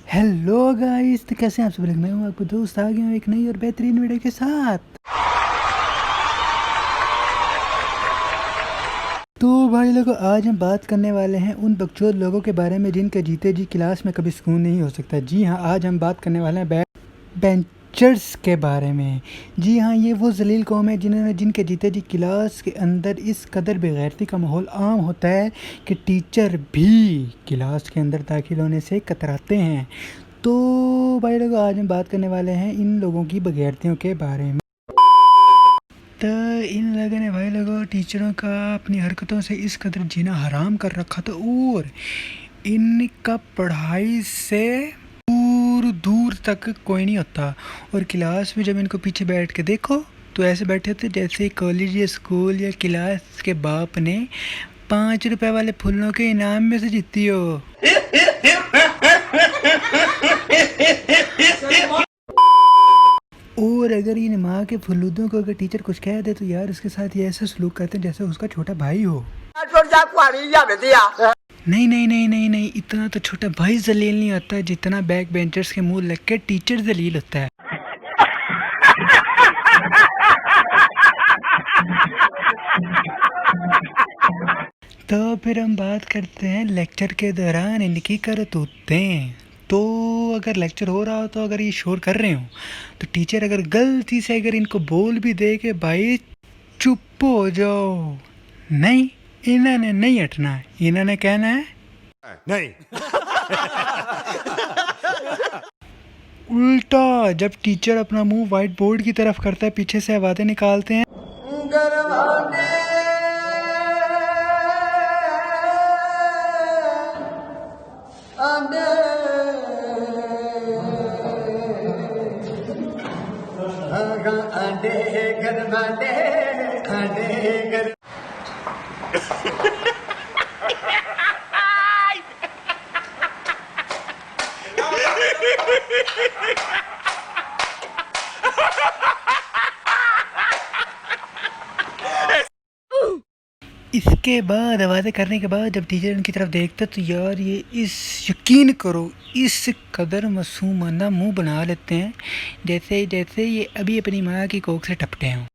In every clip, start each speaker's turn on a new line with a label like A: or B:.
A: Hello guys, तो कैसे हैं आप सब लोग। मैं हूं आपको दोस्त, आ गया हूं एक नई और बेहतरीन वीडियो के साथ। तो भाई लोगों, आज हम बात करने वाले हैं उन बकचोद लोगों के बारे में जिनके जीते जी क्लास में कभी सुकून नहीं हो सकता। जी हाँ, आज हम बात करने वाले हैं बैक बेंचर्स के बारे में। जी हाँ, ये वो जलील कौम है जिनके जीते जी क्लास के अंदर इस कदर बेगैरती का माहौल आम होता है कि टीचर भी क्लास के अंदर दाखिल होने से कतराते हैं। तो भाई लोगों, आज हम बात करने वाले हैं इन लोगों की बेगैरतियों के बारे में। तो इन लोगों ने भाई लोगों टीचरों का अपनी हरकतों से इस कदर जीना हराम कर रखा था, और इनका पढ़ाई से दूर दूर तक कोई नहीं होता। और क्लास में जब इनको पीछे बैठ के देखो तो ऐसे बैठे थे जैसे कॉलेज या स्कूल या क्लास के बाप ने 5 रुपए वाले फूलों के इनाम में से जीती हो। और अगर इन माँ के फलूदों को अगर टीचर कुछ कह दे तो यार उसके साथ ये ऐसा सलूक करते हैं जैसे उसका छोटा भाई हो। नहीं नहीं नहीं नहीं नहीं, इतना तो छोटा भाई जलील नहीं होता जितना बैक बेंचर्स के मुंह लग के टीचर जलील होता है। तो फिर हम बात करते हैं लेक्चर के दौरान इनकी करतूतें। तो अगर लेक्चर हो रहा हो तो अगर ये शोर कर रहे हो तो टीचर अगर गलती से अगर इनको बोल भी दे कि भाई चुप हो जाओ, नहीं, इन्होंने नहीं हटना है, इन्होंने कहना है नहीं। उल्टा जब टीचर अपना मुंह व्हाइट बोर्ड की तरफ करता है, पीछे से आवाजें निकालते हैं इसके बाद आवाज़ें करने के बाद जब टीचर इनकी तरफ देखता तो यार ये यकीन करो इस कदर मासूमाना मुंह बना लेते हैं जैसे जैसे ये अभी अपनी माँ की कोख से टपटे हों।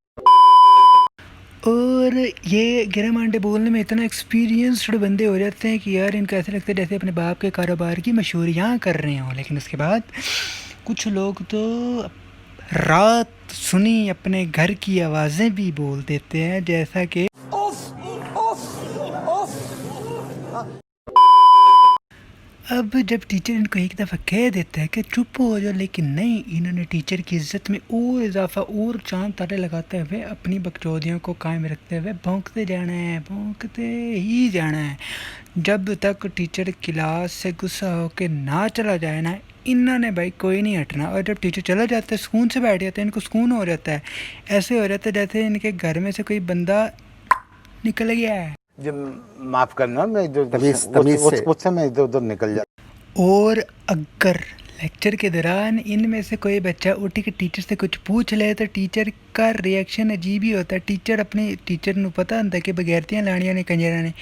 A: और ये गिरम आंडे बोलने में इतना एक्सपीरियंस्ड बंदे हो जाते हैं कि यार इनको ऐसा लगता है जैसे अपने बाप के कारोबार की मशहूरियाँ कर रहे हों। लेकिन उसके बाद कुछ लोग तो रात सुनी अपने घर की आवाज़ें भी बोल देते हैं, जैसा कि अब जब टीचर इनको एक दफ़ा कह देता है कि चुप हो जाओ, लेकिन नहीं, इन्होंने टीचर की इज्जत में और इजाफा और चांद तारे लगाते हुए अपनी बकचोदियों को कायम रखते हुए भौंकते जाना है, भौंकते ही जाना है जब तक टीचर क्लास से गुस्सा होकर ना चला जाए ना। इन्होंने भाई कोई नहीं हटना। और जब टीचर चला जाता है सुकून से बैठ जाते हैं, इनको सुकून हो जाता है, ऐसे हो जाता है जैसे इनके घर में से कोई बंदा निकल गया है।
B: जब माफ करना, मैं जो
C: तमीज
B: उससे मैं इधर उधर निकल जाता।
A: और अगर लेक्चर के दौरान इनमें से कोई बच्चा उठ के टीचर से कुछ पूछ ले तो टीचर का रिएक्शन अजीब ही होता है। टीचर ਨੂੰ पता ਹੁੰਦਾ कि बगैरतियाँ लानियाँ ने कंजरा ने,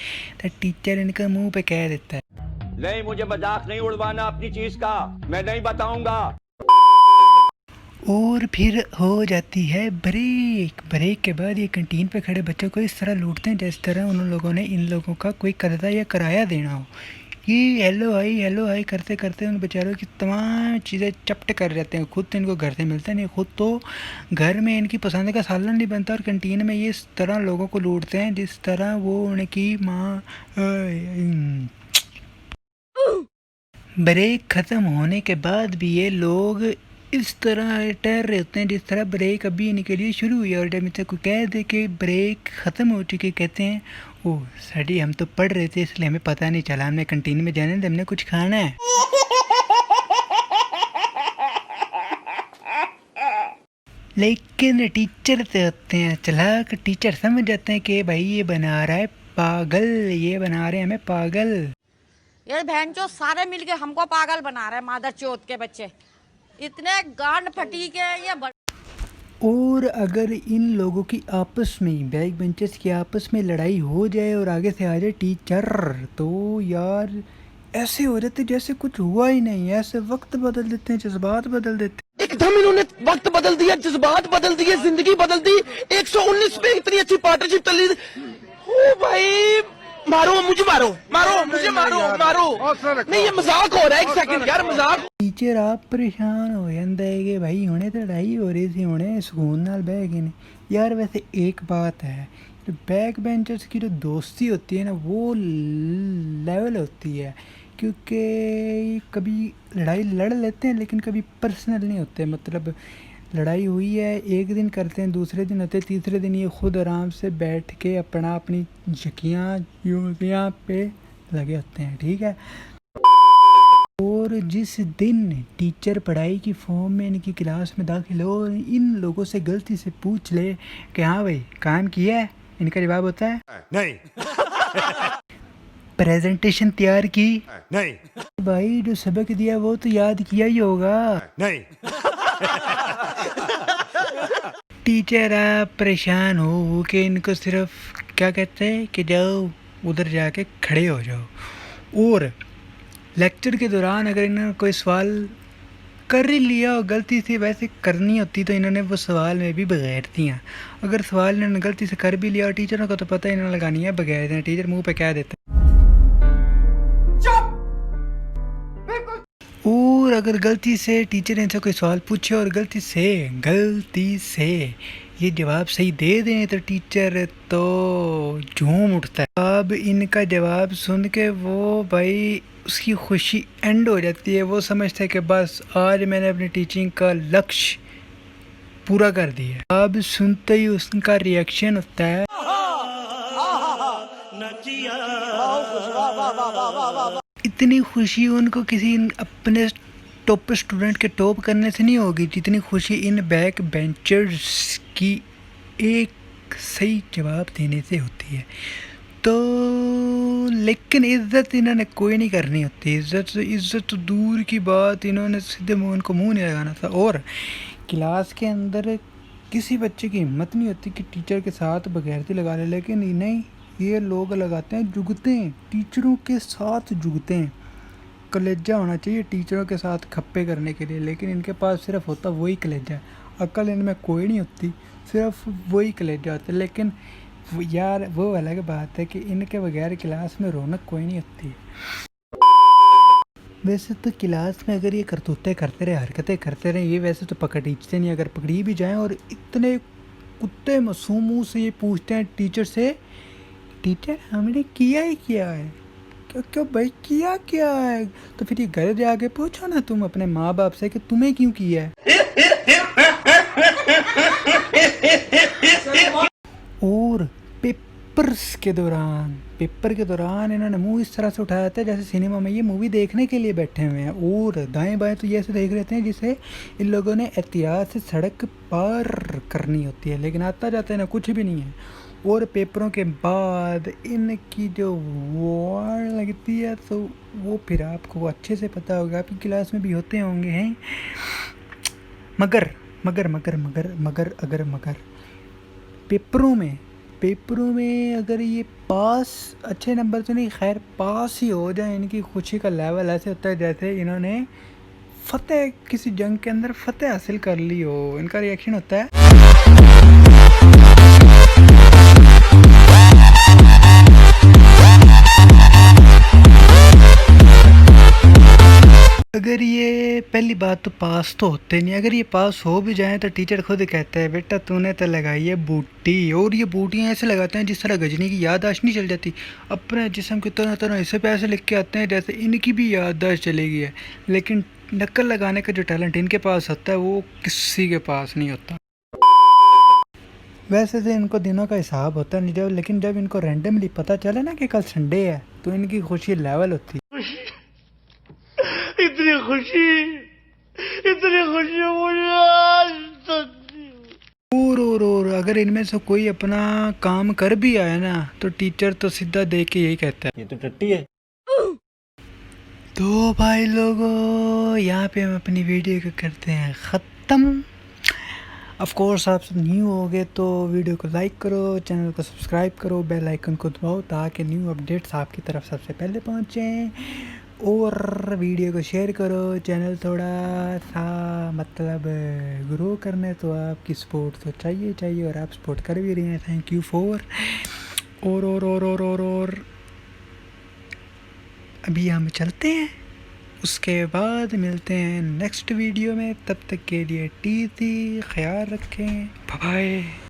A: तो टीचर इनका मुंह पे कह देता है
D: नहीं, मुझे मजाक नहीं उड़वाना अपनी चीज का, मैं नहीं बताऊंगा।
A: और फिर हो जाती है ब्रेक के बाद ये कैंटीन पे खड़े बच्चों को इस तरह लूटते हैं जिस तरह उन लोगों ने इन लोगों का कोई कर्जा या किराया देना हो। ये हेलो हाई करते करते उन बेचारों की तमाम चीज़ें चपट कर जाते हैं। खुद तो इनको घर से मिलता नहीं, खुद तो घर में इनकी पसंद का सालन नहीं बनता, और कैंटीन में ये इस तरह लोगों को लूटते हैं जिस तरह वो उनकी माँ। ब्रेक ख़त्म होने के बाद भी ये लोग इस तरह ठहर रहे होते हैं जिस तरह ब्रेक अभी इनके लिए शुरू हुई है। और जब इनसे कोई कह दे कि ब्रेक ख़त्म हो चुकी, कहते हैं ओह सड़ी, हम तो पढ़ रहे थे इसलिए हमें पता नहीं चला, हमने कैंटीन में जाने, हमने कुछ खाना है। लेकिन टीचर से होते हैं चालाक, टीचर समझ जाते हैं कि भाई ये बना रहा है पागल, ये बना रहे हैं हमें पागल।
E: ये बहन चो सारे मिलके हमको पागल बना रहे हैं, मादर चौथ के बच्चे इतने गांड फटी के ये
A: और अगर इन लोगों की आपस में, बैक बेंचर्स की आपस में लड़ाई हो जाए और आगे से आ जाए टीचर, तो यार ऐसे हो जाते जैसे कुछ हुआ ही नहीं है, ऐसे वक्त बदल देते हैं, जज्बात बदल देते
C: एकदम इन्होंने वक्त बदल दिया, जज्बात बदल दिए, जिंदगी बदल दी। 119 पे इतनी अच्छी पार्टनरशिप चल रही थी। ओ भाई, मारो मुझे, मारो मारो मुझे, मारो मारो। नहीं, ये मजाक हो रहा है, एक सेकंड यार, मजाक।
A: टीचर आप परेशान हो जाते है कि भाई हुणे तो लड़ाई हो रही थी, हुणे सुकून नाल बह गए ने यार। वैसे एक बात है, जो बैक बेंचर्स की जो दोस्ती होती है ना, वो लेवल होती है, क्योंकि कभी लड़ाई लड़ लेते हैं लेकिन कभी पर्सनल नहीं होते। मतलब लड़ाई हुई है, एक दिन करते हैं, दूसरे दिन होते हैं, तीसरे दिन ये खुद आराम से बैठ के अपनी झकियाँ यूलियाँ पे लगे होते हैं, ठीक है। और जिस दिन टीचर पढ़ाई की फॉर्म में इनकी क्लास में दाखिल हो, इन लोगों से गलती से पूछ ले कि हाँ भाई काम किया है, इनका जवाब होता है
B: नहीं
A: प्रेजेंटेशन तैयार की
B: नहीं
A: भाई, जो सबक दिया वो तो याद किया ही होगा।
B: नहीं
A: टीचर आप परेशान हो कि इनको सिर्फ क्या कहते हैं कि जाओ उधर जाके खड़े हो जाओ। और लेक्चर के दौरान अगर इन्होंने कोई सवाल कर ही लिया और गलती से वैसे करनी होती तो इन्होंने वो सवाल में भी बगैर दिया। अगर सवाल इन्होंने गलती से कर भी लिया और टीचरों को तो पता ही इन्होंने लगानी है बगैर दें, टीचर मुंह पे कह देते हैं। और अगर गलती से टीचर इनसे कोई सवाल पूछे और गलती से ये जवाब सही दे दें तो टीचर तो झूम उठता है। अब इनका जवाब सुन के वो भाई उसकी खुशी एंड हो जाती है, वो समझता है कि बस आज मैंने अपनी टीचिंग का लक्ष्य पूरा कर दिया। अब सुनते ही उसका रिएक्शन होता है इतनी खुशी उनको किसी अपने टॉप स्टूडेंट के टॉप करने से नहीं होगी जितनी खुशी इन बैक बेंचर्स की एक सही जवाब देने से होती है। तो लेकिन इज़्ज़त इन्होंने कोई नहीं करनी होती, इज़्ज़त तो दूर की बात, इन्होंने सीधे उनको मुंह नहीं लगाना था। और क्लास के अंदर किसी बच्चे की हिम्मत नहीं होती कि टीचर के साथ बगैरती लगा ले, लेकिन नहीं, ये लोग लगाते हैं, जुगते हैं, टीचरों के साथ जुगते हैं। कलेजा होना चाहिए टीचरों के साथ खप्पे करने के लिए, लेकिन इनके पास सिर्फ होता वही कलेजा, अक्ल इनमें कोई नहीं होती, सिर्फ वही कलेजा होता है। लेकिन यार वो अलग बात है कि इनके बगैर क्लास में रौनक कोई नहीं होती। वैसे तो क्लास में अगर ये करतूतें करते रहे, हरकतें करते रहे, ये वैसे तो पकड़ टीचते नहीं, अगर पकड़ी भी जाएं और इतने कुत्ते मासूम मुँह से ये पूछते हैं टीचर से, टीचर हमने किया ही क्या है, क्यों भाई किया क्या है, तो फिर ये घर जाके पूछो ना तुम अपने माँ बाप से कि तुम्हें क्यों किया है। और पेपर के दौरान इन्होंने मुंह इस तरह से उठाया था जैसे सिनेमा में ये मूवी देखने के लिए बैठे हुए हैं, और दाएं बाएं तो ये ऐसे देख रहे हैं जिसे इन लोगों ने एहतियात से सड़क पार करनी होती है, लेकिन आता जाता है ना कुछ भी नहीं है। और पेपरों के बाद इनकी जो वार लगती है तो वो फिर आपको अच्छे से पता होगा, आपकी क्लास में भी होते होंगे हैं। मगर पेपरों में अगर ये पास, अच्छे नंबर तो नहीं, खैर पास ही हो जाए, इनकी खुशी का लेवल ऐसे होता है जैसे इन्होंने फतेह, किसी जंग के अंदर फतेह हासिल कर ली हो। इनका रिएक्शन होता है अगर ये पहली बात तो पास तो होते नहीं, अगर ये पास हो भी जाए तो टीचर खुद कहता है बेटा तूने तो लगाई है बूटी, और ये बूटियाँ ऐसे लगाते हैं जिस तरह गजनी की याददाश्त नहीं चल जाती, अपने जिस्म के तरह तरह हिस्से पे ऐसे लिख के आते हैं जैसे इनकी भी याददाश्त चली गई है। लेकिन नकल लगाने का जो टैलेंट इनके पास होता है वो किसी के पास नहीं होता। वैसे तो इनको दिनों का हिसाब होता नहीं जब, लेकिन जब इनको रैंडमली पता चले ना कि कल संडे है तो इनकी खुशी लेवल होती है।
C: इतनी खुशी मुझे आज तक।
A: और अगर इनमें से कोई अपना काम कर भी आया ना तो टीचर तो सीधा देख के यही कहता है
C: ये तो टट्टी है।
A: तो भाई लोगों यहाँ पे हम अपनी वीडियो को करते हैं ख़त्म। ऑफ कोर्स आप सब न्यू हो गए तो वीडियो को लाइक करो, चैनल को सब्सक्राइब करो, बेल आइकन को दबाओ ताकि न्यू अपडेट्स आपकी तरफ सबसे पहले पहुँचें। और वीडियो को शेयर करो। चैनल थोड़ा सा मतलब ग्रो करने तो आपकी सपोर्ट तो चाहिए और आप सपोर्ट कर भी रही हैं। Thank you for. और अभी हम चलते हैं, उसके बाद मिलते हैं नेक्स्ट वीडियो में। तब तक के लिए टीसी ख्याल रखें, बाय बाय।